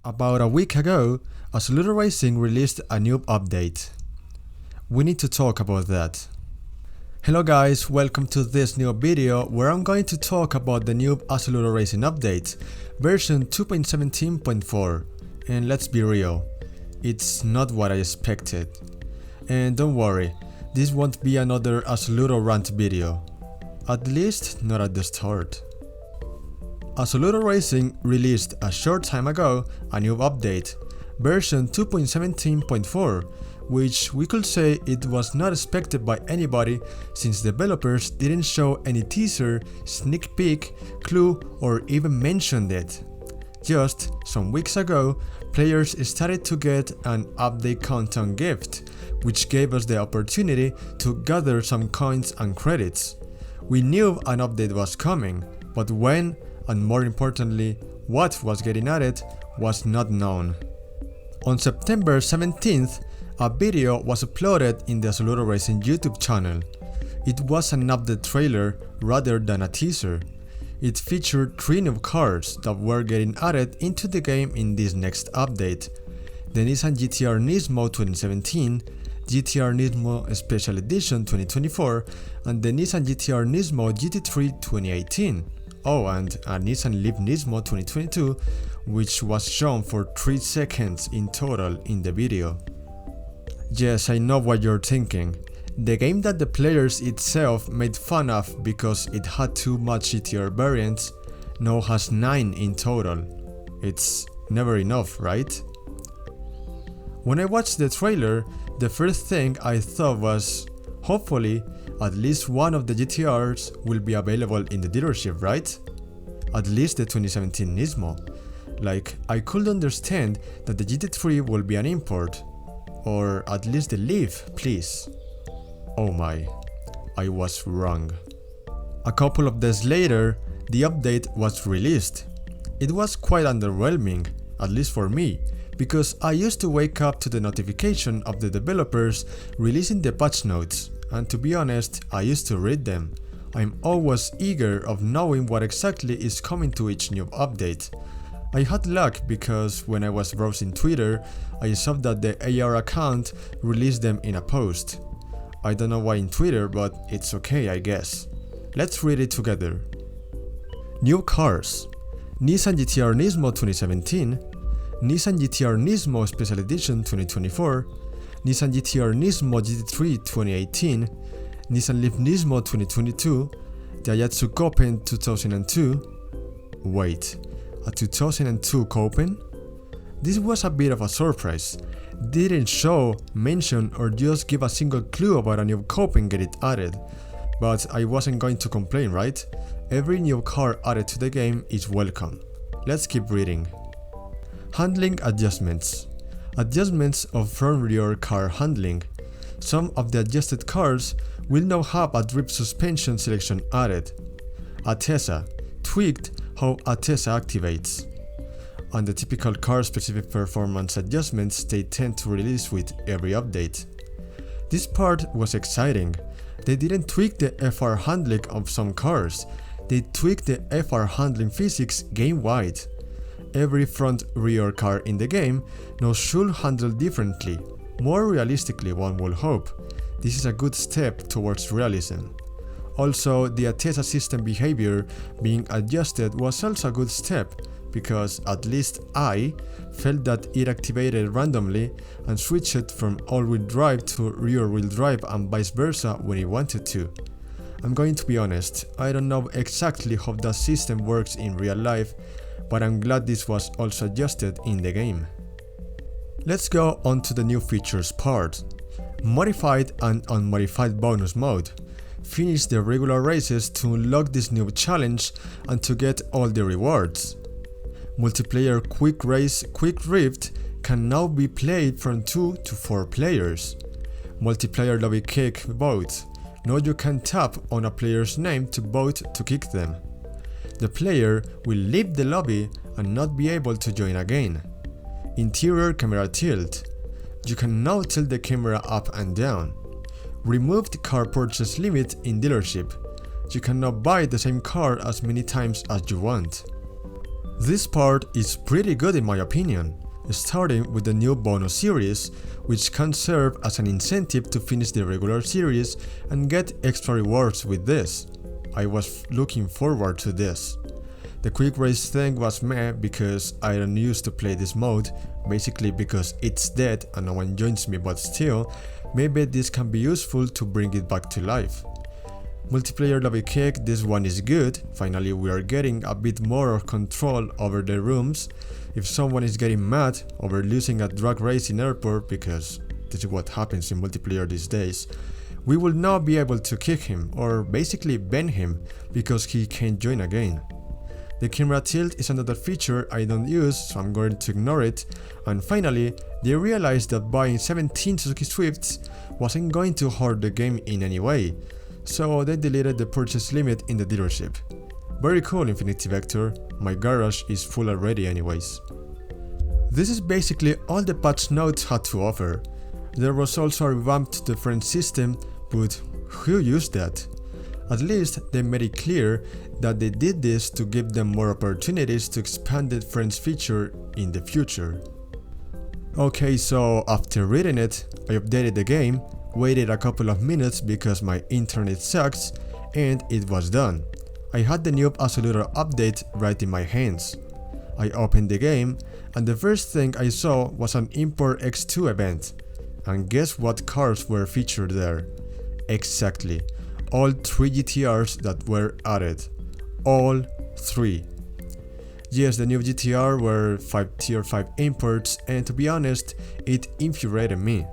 About a week ago, Assoluto Racing released a new update. We need to talk about that. Hello guys, welcome to this new video where I'm going to talk about the new Assoluto Racing update, version 2.17.4. And let's be real, it's not what I expected. And don't worry, this won't be another Assoluto rant video. At least not at the start. Assoluto Racing released a short time ago a new update, version 2.17.4, which we could say it was not expected by anybody since developers didn't show any teaser, sneak peek, clue or even mentioned it. Just some weeks ago, players started to get an update countdown gift, which gave us the opportunity to gather some coins and credits. We knew an update was coming, but when, and more importantly, what was getting added, was not known. On September 17th, a video was uploaded in the Assoluto Racing YouTube channel. It was an update trailer rather than a teaser. It featured 3 new cars that were getting added into the game in this next update: the Nissan GT-R Nismo 2017, GT-R Nismo Special Edition 2024, and the Nissan GT-R Nismo GT3 2018. Oh, and a Nissan Leaf Nismo 2022, which was shown for 3 seconds in total in the video. Yes, I know what you're thinking. The game that the players itself made fun of because it had too much GT-R variants now has 9 in total. It's never enough, right? When I watched the trailer, the first thing I thought was, hopefully, at least one of the GT-Rs will be available in the dealership, right? At least the 2017 Nismo. Like, I could understand that the GT3 will be an import. Or at least the Leaf, please. Oh my, I was wrong. A couple of days later, the update was released. It was quite underwhelming, at least for me, because I used to wake up to the notification of the developers releasing the patch notes, and to be honest, I used to read them. I'm always eager of knowing what exactly is coming to each new update. I had luck because when I was browsing Twitter, I saw that the AR account released them in a post. I don't know why in Twitter, but it's okay I guess. Let's read it together. New cars: Nissan GT-R Nismo 2017, Nissan GT-R Nismo Special Edition 2024, Nissan GT-R Nismo GT3 2018, Nissan Leaf Nismo 2022, Daihatsu Copen 2002. Wait, a 2002 Copen? This was a bit of a surprise. Didn't show, mention or just give a single clue about a new Copen getting added. But I wasn't going to complain, right? Every new car added to the game is welcome. Let's keep reading. Handling adjustments. Adjustments of front rear car handling. Some of the adjusted cars will now have a drip suspension selection added. Atesa tweaked how Atesa activates. And the typical car-specific performance adjustments they tend to release with every update. This part was exciting. They didn't tweak the FR handling of some cars, they tweaked the FR handling physics game-wide. Every front-rear car in the game now should handle differently, more realistically one would hope. This is a good step towards realism. Also, the Atesa system behavior being adjusted was also a good step, because at least I felt that it activated randomly and switched from all-wheel drive to rear-wheel drive and vice versa when it wanted to. I'm going to be honest, I don't know exactly how that system works in real life, but I'm glad this was also adjusted in the game. Let's go on to the new features part. Modified and unmodified bonus mode. Finish the regular races to unlock this new challenge and to get all the rewards. Multiplayer Quick Race Quick Rift can now be played from 2 to 4 players. Multiplayer Lobby Kick Vote. Now you can tap on a player's name to vote to kick them. The player will leave the lobby and not be able to join again. Interior Camera Tilt. You can now tilt the camera up and down. Removed car purchase limit in dealership. You can now buy the same car as many times as you want. This part is pretty good in my opinion, starting with the new bonus series, which can serve as an incentive to finish the regular series and get extra rewards with this. I was looking forward to this. The quick race thing was meh because I don't used to play this mode, basically because it's dead and no one joins me, but still, maybe this can be useful to bring it back to life. Multiplayer lobby kick, this one is good. Finally we are getting a bit more control over the rooms. If someone is getting mad over losing a drag race in airport, because this is what happens in multiplayer these days, we will now be able to kick him, or basically ban him, because he can't join again. The camera tilt is another feature I don't use, so I'm going to ignore it. And finally, they realized that buying 17 Suzuki Swifts wasn't going to hurt the game in any way, so they deleted the purchase limit in the dealership. Very cool, Infinity Vector, my garage is full already anyways. This is basically all the patch notes had to offer. There was also a revamped the friend system, but who used that? At least they made it clear that they did this to give them more opportunities to expand the friends feature in the future. Okay, so after reading it, I updated the game, waited a couple of minutes because my internet sucks, and it was done. I had the new Assoluto update right in my hands. I opened the game, and the first thing I saw was an Import X2 event. And guess what cars were featured there? Exactly, all 3 GTRs that were added. All 3. Yes, the new GTR were 5 tier 5 imports, and to be honest, it infuriated me.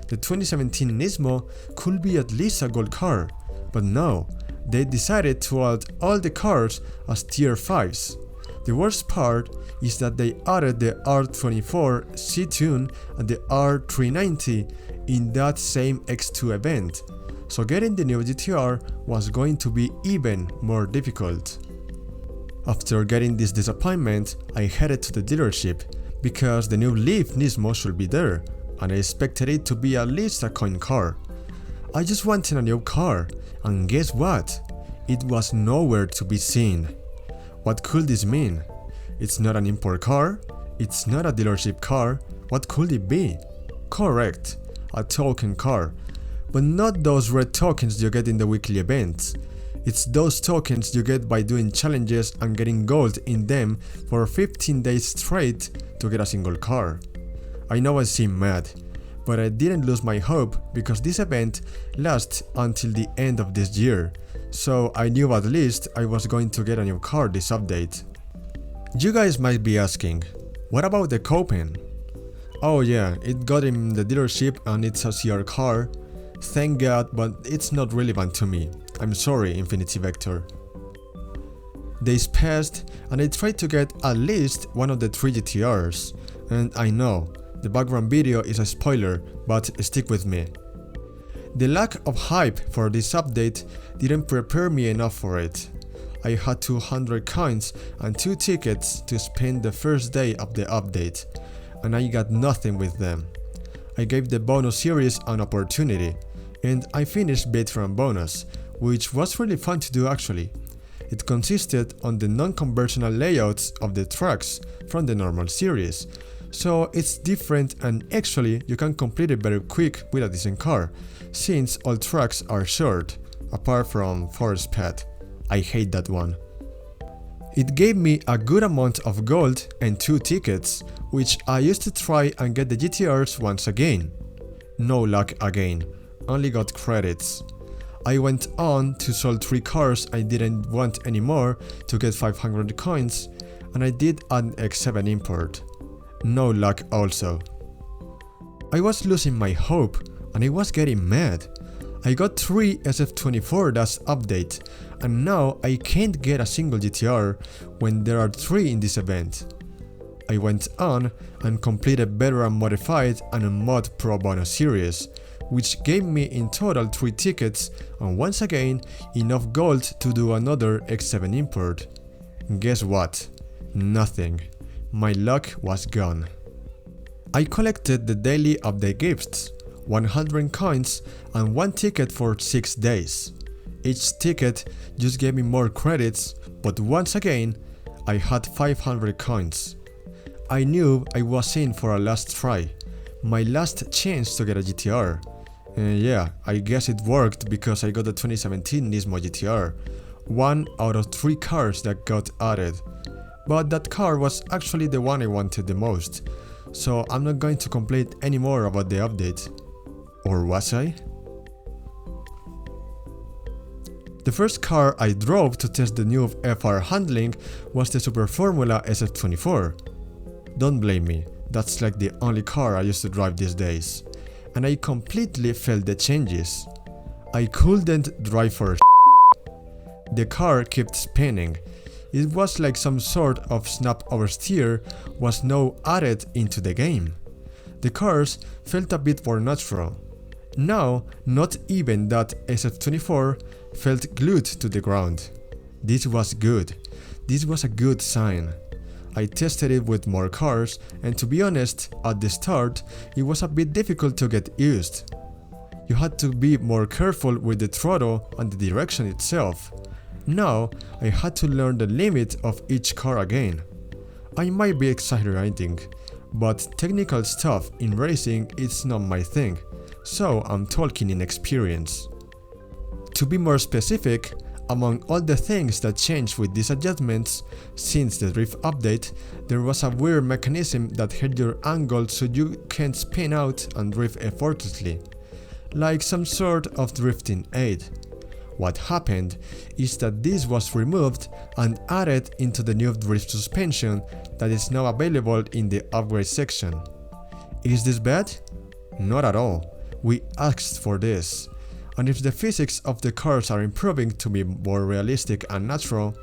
The 2017 Nismo could be at least a gold car, but no, they decided to add all the cars as tier 5s. The worst part is that they added the R24 C-Tune and the R390 in that same X2 event, so getting the new GTR was going to be even more difficult. After getting this disappointment, I headed to the dealership because the new Leaf Nismo should be there, and I expected it to be at least a coin car. I just wanted a new car, and guess what? It was nowhere to be seen. What could this mean? It's not an import car, it's not a dealership car, what could it be? Correct, a token car, but not those red tokens you get in the weekly events. It's those tokens you get by doing challenges and getting gold in them for 15 days straight to get a single car. I know I seem mad, but I didn't lose my hope because this event lasts until the end of this year, so I knew at least I was going to get a new car this update. You guys might be asking, what about the Copen? Oh yeah, it got in the dealership and it's a CR car. Thank God, but it's not relevant to me. I'm sorry, Infinity Vector. Days passed and I tried to get at least one of the 3 GTRs, and I know, the background video is a spoiler, but stick with me. The lack of hype for this update didn't prepare me enough for it. I had 200 coins and 2 tickets to spend the first day of the update, and I got nothing with them. I gave the bonus series an opportunity, and I finished Veteran Bonus, which was really fun to do actually. It consisted on the non-conventional layouts of the tracks from the normal series, so it's different and actually you can complete it very quick with a decent car, since all tracks are short, apart from Forest Path. I hate that one. It gave me a good amount of gold and 2 tickets, which I used to try and get the GTRs once again. No luck again, only got credits. I went on to sell 3 cars I didn't want anymore to get 500 coins, and I did an X7 import. No luck also. I was losing my hope and I was getting mad. I got 3 SF24 last update, and now I can't get a single GTR when there are 3 in this event. I went on and completed Veteran Modified and a Mod Pro bonus series, which gave me in total 3 tickets and once again enough gold to do another X7 import. Guess what? Nothing. My luck was gone. I collected the daily update gifts, 100 coins and 1 ticket for 6 days. Each ticket just gave me more credits, but once again, I had 500 coins. I knew I was in for a last try, my last chance to get a GTR. And yeah, I guess it worked because I got the 2017 Nismo GTR, one out of 3 cars that got added. But that car was actually the one I wanted the most, so I'm not going to complain anymore about the update. Or was I? The first car I drove to test the new FR handling was the Super Formula SF24. Don't blame me, that's like the only car I used to drive these days. And I completely felt the changes. I couldn't drive for The car kept spinning. It was like some sort of snap oversteer was now added into the game. The cars felt a bit more natural. Now, not even that SF24 felt glued to the ground. This was good. This was a good sign. I tested it with more cars, and to be honest, at the start, it was a bit difficult to get used. You had to be more careful with the throttle and the direction itself. Now, I had to learn the limit of each car again. I might be exaggerating, but technical stuff in racing is not my thing, so I'm talking in experience. To be more specific, among all the things that changed with these adjustments, since the drift update, there was a weird mechanism that held your angle so you can spin out and drift effortlessly, like some sort of drifting aid. What happened is that this was removed and added into the new drift suspension that is now available in the upgrade section. Is this bad? Not at all. We asked for this. And if the physics of the cars are improving to be more realistic and natural,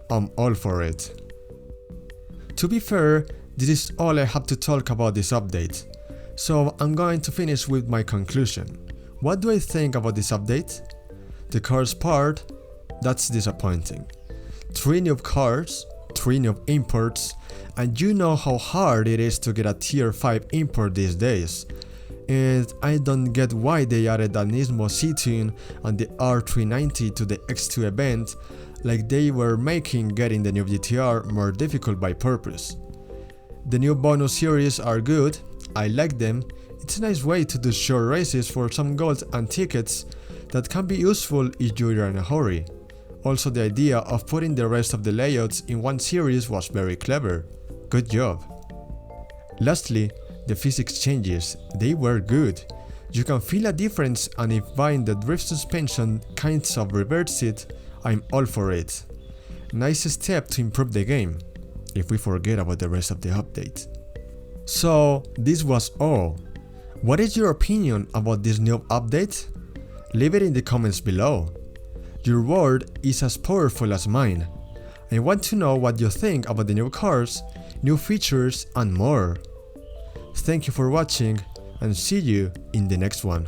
I'm all for it. To be fair, this is all I have to talk about this update, so I'm going to finish with my conclusion. What do I think about this update? The cars part, that's disappointing. 3 new cars, 3 new imports, and you know how hard it is to get a tier 5 import these days. And I don't get why they added a Nismo C-Tune and the R390 to the X2 event, like they were making getting the new GTR more difficult by purpose. The new bonus series are good, I like them. It's a nice way to do short races for some gold and tickets that can be useful if you're in a hurry. Also, the idea of putting the rest of the layouts in one series was very clever. Good job. Lastly, the physics changes, they were good. You can feel a difference, and if buying the drift suspension kinds of reverts it, I'm all for it. Nice step to improve the game, if we forget about the rest of the update. So, this was all. What is your opinion about this new update? Leave it in the comments below. Your word is as powerful as mine. I want to know what you think about the new cars, new features, and more. Thank you for watching, and see you in the next one.